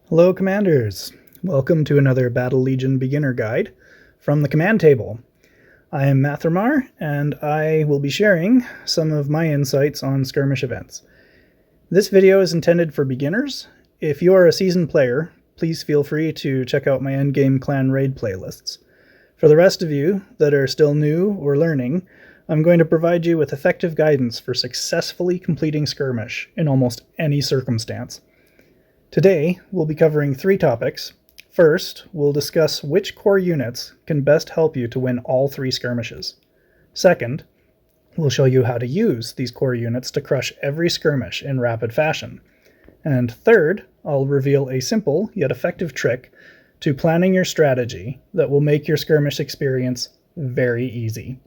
Hello Commanders! Welcome to another Battle Legion beginner guide from the command table. I am Mathramar, and I will be sharing some of my insights on skirmish events. This video is intended for beginners. If you are a seasoned player, please feel free to check out my endgame clan raid playlists. For the rest of you that are still new or learning, I'm going to provide you with effective guidance for successfully completing skirmish in almost any circumstance. Today, we'll be covering three topics. First, we'll discuss which core units can best help you to win all three skirmishes. Second, we'll show you how to use these core units to crush every skirmish in rapid fashion. And third, I'll reveal a simple yet effective trick to planning your strategy that will make your skirmish experience very easy.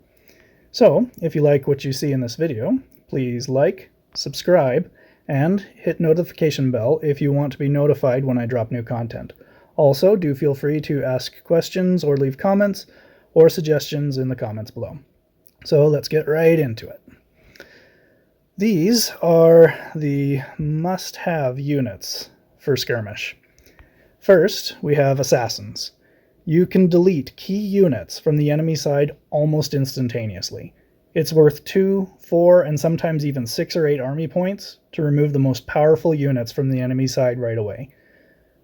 So, if you like what you see in this video, please like, subscribe, and hit notification bell if you want to be notified when I drop new content. Also, do feel free to ask questions or leave comments or suggestions in the comments below. So let's get right into it. These are the must-have units for skirmish. First, we have assassins. You can delete key units from the enemy side almost instantaneously. It's worth 2, 4, and sometimes even 6 or 8 army points to remove the most powerful units from the enemy side right away.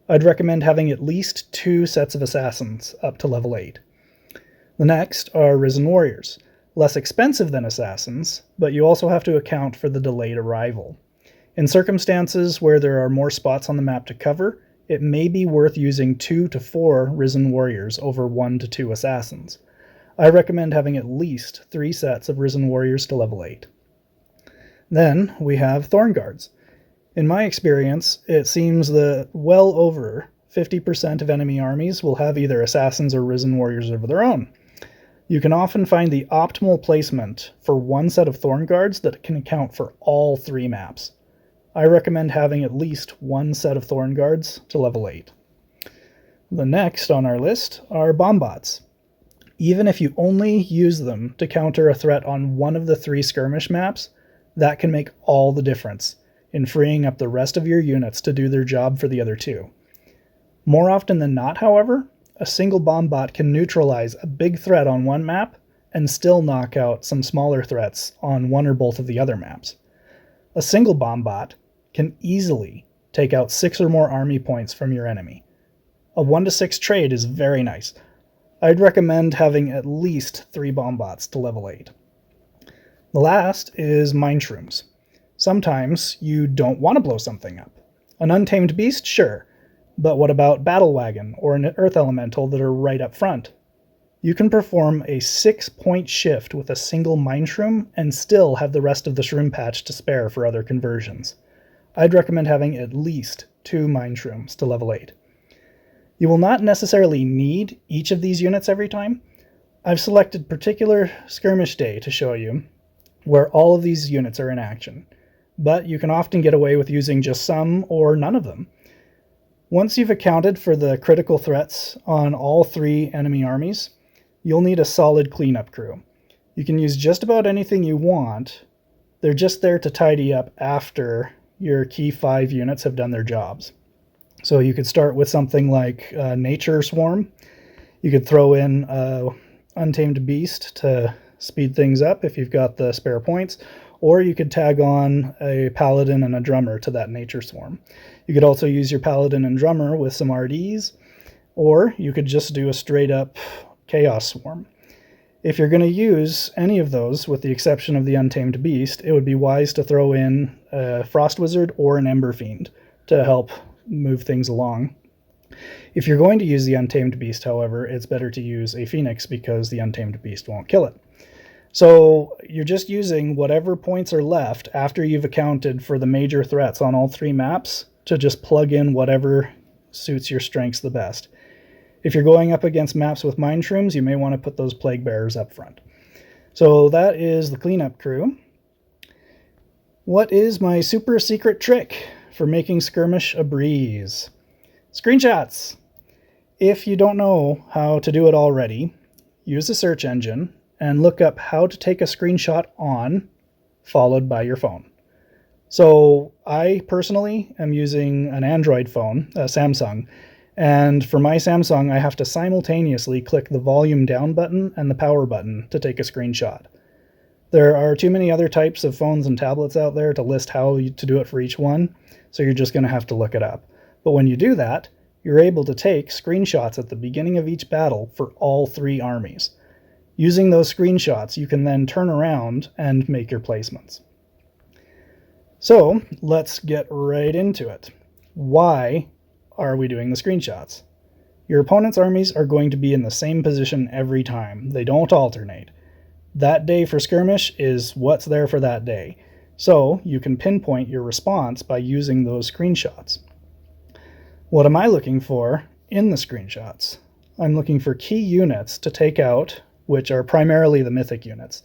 I'd recommend having at least 2 sets of assassins up to level 8. The next are Risen Warriors. Less expensive than assassins, but you also have to account for the delayed arrival. In circumstances where there are more spots on the map to cover, it may be worth using 2 to 4 Risen Warriors over 1 to 2 assassins. I recommend having at least 3 sets of Risen Warriors to level 8. Then we have Thorn Guards. In my experience, it seems that well over 50% of enemy armies will have either assassins or Risen Warriors of their own. You can often find the optimal placement for one set of Thorn Guards that can account for all 3 maps. I recommend having at least 1 set of Thorn Guards to level 8. The next on our list are Bombbots. Even if you only use them to counter a threat on one of the 3 skirmish maps, that can make all the difference in freeing up the rest of your units to do their job for the other 2. More often than not, however, a single Bombbot can neutralize a big threat on one map and still knock out some smaller threats on one or both of the other maps. A single Bombbot can easily take out 6 or more army points from your enemy. A 1 to 6 trade is very nice. I'd recommend having at least 3 Bombbots to level 8. The last is Mine Shrooms. Sometimes you don't want to blow something up. An Untamed Beast, sure, but what about Battle Wagon or an Earth Elemental that are right up front? You can perform a 6-point shift with a single Mine Shroom and still have the rest of the Shroom Patch to spare for other conversions. I'd recommend having at least 2 Mine Shrooms to level 8. You will not necessarily need each of these units every time. I've selected particular skirmish day to show you where all of these units are in action, but you can often get away with using just some or none of them. Once you've accounted for the critical threats on all 3 enemy armies, you'll need a solid cleanup crew. You can use just about anything you want. They're just there to tidy up after your key 5 units have done their jobs. So you could start with something like Nature Swarm. You could throw in Untamed Beast to speed things up if you've got the spare points, or you could tag on a Paladin and a Drummer to that Nature Swarm. You could also use your Paladin and Drummer with some RDs, or you could just do a straight up Chaos Swarm. If you're going to use any of those, with the exception of the Untamed Beast, it would be wise to throw in a Frost Wizard or an Ember Fiend to help move things along. If you're going to use the Untamed Beast, however, it's better to use a Phoenix because the Untamed Beast won't kill it. So you're just using whatever points are left after you've accounted for the major threats on all 3 maps to just plug in whatever suits your strengths the best. If you're going up against maps with Mine Shrooms, you may want to put those Plague Bearers up front. So that is the cleanup crew. What is my super secret trick for making skirmish a breeze? Screenshots! If you don't know how to do it already, use a search engine and look up how to take a screenshot on, followed by your phone. So I personally am using an Android phone, a Samsung, and for my Samsung, I have to simultaneously click the volume down button and the power button to take a screenshot. There are too many other types of phones and tablets out there to list how to do it for each one, so you're just going to have to look it up. But when you do that, you're able to take screenshots at the beginning of each battle for all 3 armies. Using those screenshots, you can then turn around and make your placements. So let's get right into it. Why are we doing the screenshots? Your opponent's armies are going to be in the same position every time. They don't alternate. That day for skirmish is what's there for that day. So you can pinpoint your response by using those screenshots. What am I looking for in the screenshots? I'm looking for key units to take out, which are primarily the mythic units.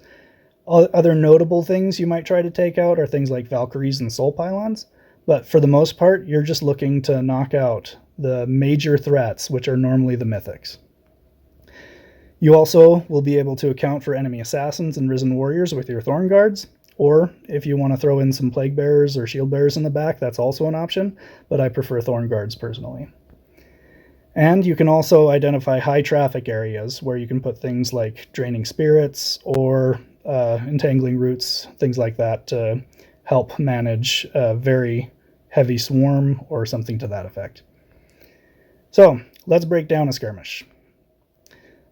Other notable things you might try to take out are things like Valkyries and Soul Pylons, but for the most part, you're just looking to knock out the major threats, which are normally the mythics. You also will be able to account for enemy assassins and risen warriors with your Thorn Guards, or if you want to throw in some Plague Bearers or Shield Bearers in the back, that's also an option, but I prefer Thorn Guards personally. And you can also identify high traffic areas where you can put things like Draining Spirits or Entangling Roots, things like that, to help manage a very heavy swarm or something to that effect. So let's break down a skirmish.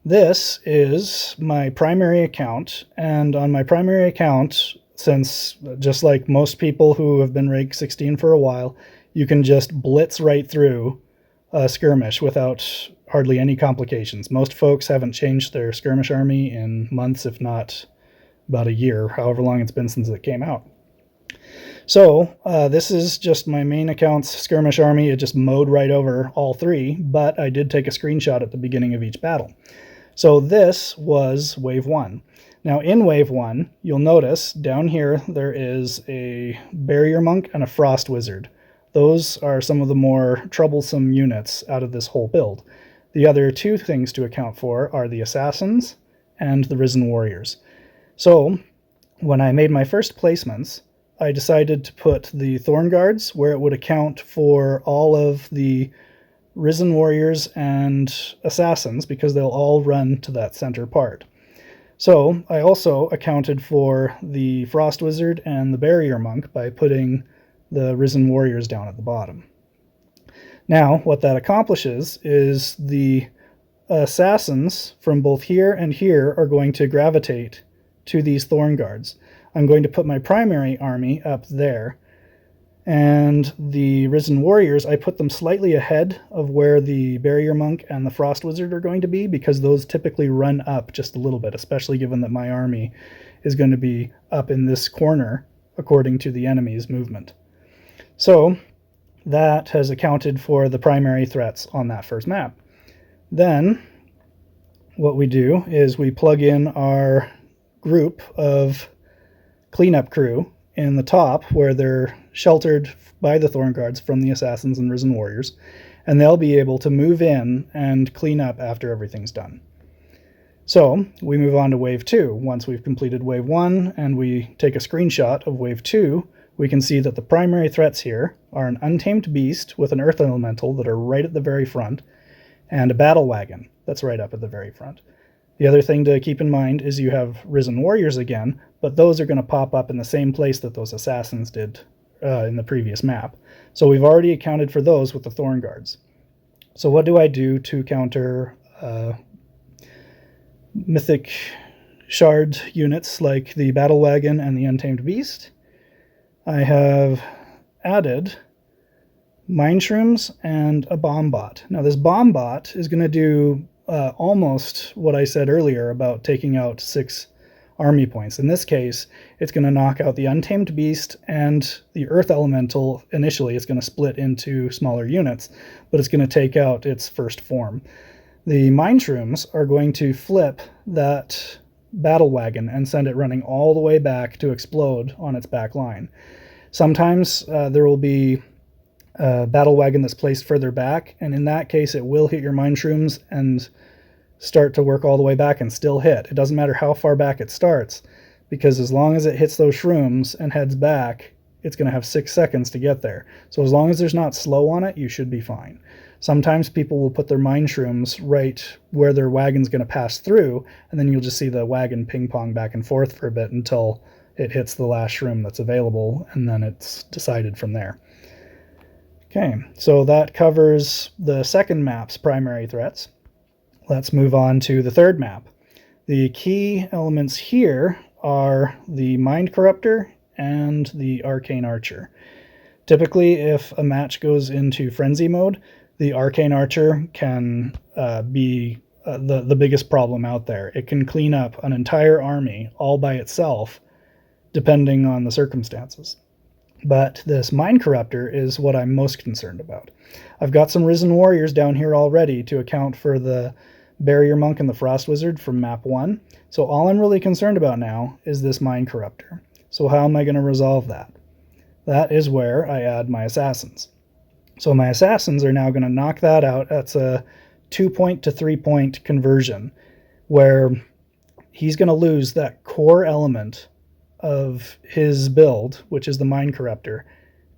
This is my primary account, and on my primary account, since just like most people who have been rank 16 for a while, you can just blitz right through a skirmish without hardly any complications. Most folks haven't changed their skirmish army in months, if not about a year, however long it's been since it came out. So this is just my main account's skirmish army. It just mowed right over all 3, but I did take a screenshot at the beginning of each battle. So this was Wave 1. Now in Wave 1, you'll notice down here there is a Barrier Monk and a Frost Wizard. Those are some of the more troublesome units out of this whole build. The other 2 things to account for are the Assassins and the Risen Warriors. So when I made my first placements, I decided to put the Thorn Guards where it would account for all of the Risen Warriors and Assassins, because they'll all run to that center part. So I also accounted for the Frost Wizard and the Barrier Monk by putting the Risen Warriors down at the bottom. Now, what that accomplishes is the Assassins from both here and here are going to gravitate to these Thorn Guards. I'm going to put my primary army up there, and the Risen Warriors, I put them slightly ahead of where the Barrier Monk and the Frost Wizard are going to be, because those typically run up just a little bit, especially given that my army is going to be up in this corner according to the enemy's movement. So that has accounted for the primary threats on that first map. Then what we do is we plug in our group of cleanup crew in the top where they're sheltered by the Thorn Guards from the Assassins and Risen Warriors, and they'll be able to move in and clean up after everything's done. So we move on to Wave 2. Once we've completed Wave 1 and we take a screenshot of Wave 2, we can see that the primary threats here are an Untamed Beast with an Earth Elemental that are right at the very front, and a Battle Wagon that's right up at the very front. The other thing to keep in mind is you have Risen Warriors again, but those are going to pop up in the same place that those Assassins did in the previous map. So we've already accounted for those with the Thorn Guards. So what do I do to counter mythic shard units like the Battle Wagon and the Untamed Beast? I have added Mine Shrooms and a Bomb Bot. Now this Bomb Bot is going to do almost what I said earlier about taking out 6 army points. In this case, it's going to knock out the Untamed Beast and the Earth Elemental. Initially, it's going to split into smaller units, but it's going to take out its first form. The Mine Shrooms are going to flip that Battle Wagon and send it running all the way back to explode on its back line. Sometimes there will be a Battle Wagon that's placed further back, and in that case it will hit your Mine Shrooms and start to work all the way back and still hit. It doesn't matter how far back it starts, because as long as it hits those shrooms and heads back, it's going to have 6 seconds to get there. So as long as there's not slow on it, you should be fine. Sometimes people will put their mine shrooms right where their wagon's going to pass through, and then you'll just see the wagon ping-pong back and forth for a bit until it hits the last shroom that's available, and then it's decided from there. Okay, so that covers the second map's primary threats. Let's move on to the third map. The key elements here are the Mind Corruptor and the Arcane Archer. Typically, if a match goes into Frenzy mode, the Arcane Archer can be the biggest problem out there. It can clean up an entire army all by itself, depending on the circumstances. But this Mind Corruptor is what I'm most concerned about. I've got some Risen Warriors down here already to account for the Barrier Monk and the Frost Wizard from map 1. So all I'm really concerned about now is this Mind Corruptor. So how am I going to resolve that? That is where I add my Assassins. So my Assassins are now going to knock that out. That's a 2-point to 3-point conversion, where he's going to lose that core element of his build, which is the Mind Corruptor,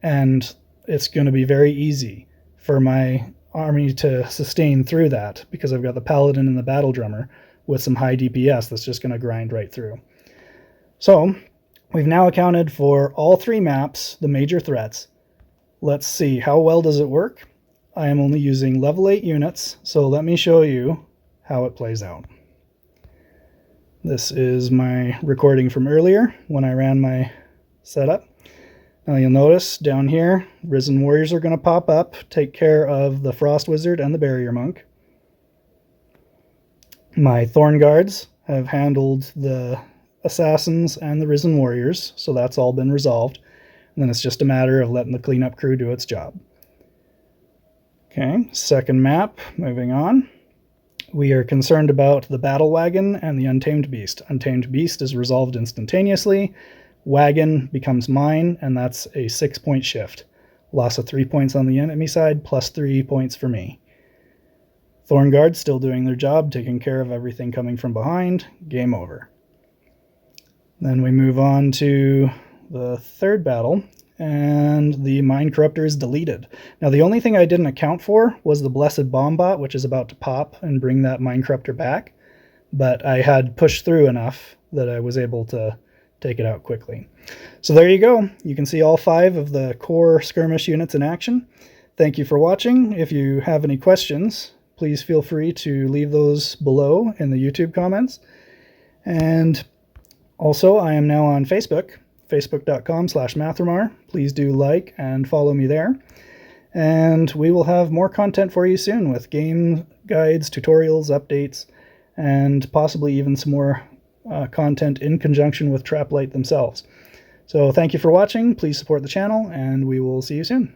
and it's going to be very easy for my army to sustain through that, because I've got the Paladin and the Battle Drummer with some high DPS that's just going to grind right through. So we've now accounted for all 3 maps, the major threats. Let's see, how well does it work? I am only using level 8 units, so let me show you how it plays out. This is my recording from earlier when I ran my setup. Now you'll notice down here, Risen Warriors are going to pop up, take care of the Frost Wizard and the Barrier Monk. My Thorn Guards have handled the Assassins and the Risen Warriors, so that's all been resolved. And then it's just a matter of letting the cleanup crew do its job. Okay, second map, moving on. We are concerned about the Battle Wagon and the Untamed Beast. Untamed Beast is resolved instantaneously. Wagon becomes mine, and that's a 6-point shift. Loss of 3 points on the enemy side, plus 3 points for me. Thorn Guard still doing their job, taking care of everything coming from behind. Game over. Then we move on to the third battle, and the Mind Corruptor is deleted. Now the only thing I didn't account for was the Blessed Bombot, which is about to pop and bring that Mind Corruptor back, but I had pushed through enough that I was able to take it out quickly. So there you go. You can see all 5 of the core skirmish units in action. Thank you for watching. If you have any questions, please feel free to leave those below in the YouTube comments. And also, I am now on Facebook, facebook.com/Mathromar. Please do like and follow me there. And we will have more content for you soon with game guides, tutorials, updates, and possibly even some more content in conjunction with Traplight themselves. So thank you for watching. Please support the channel, and we will see you soon.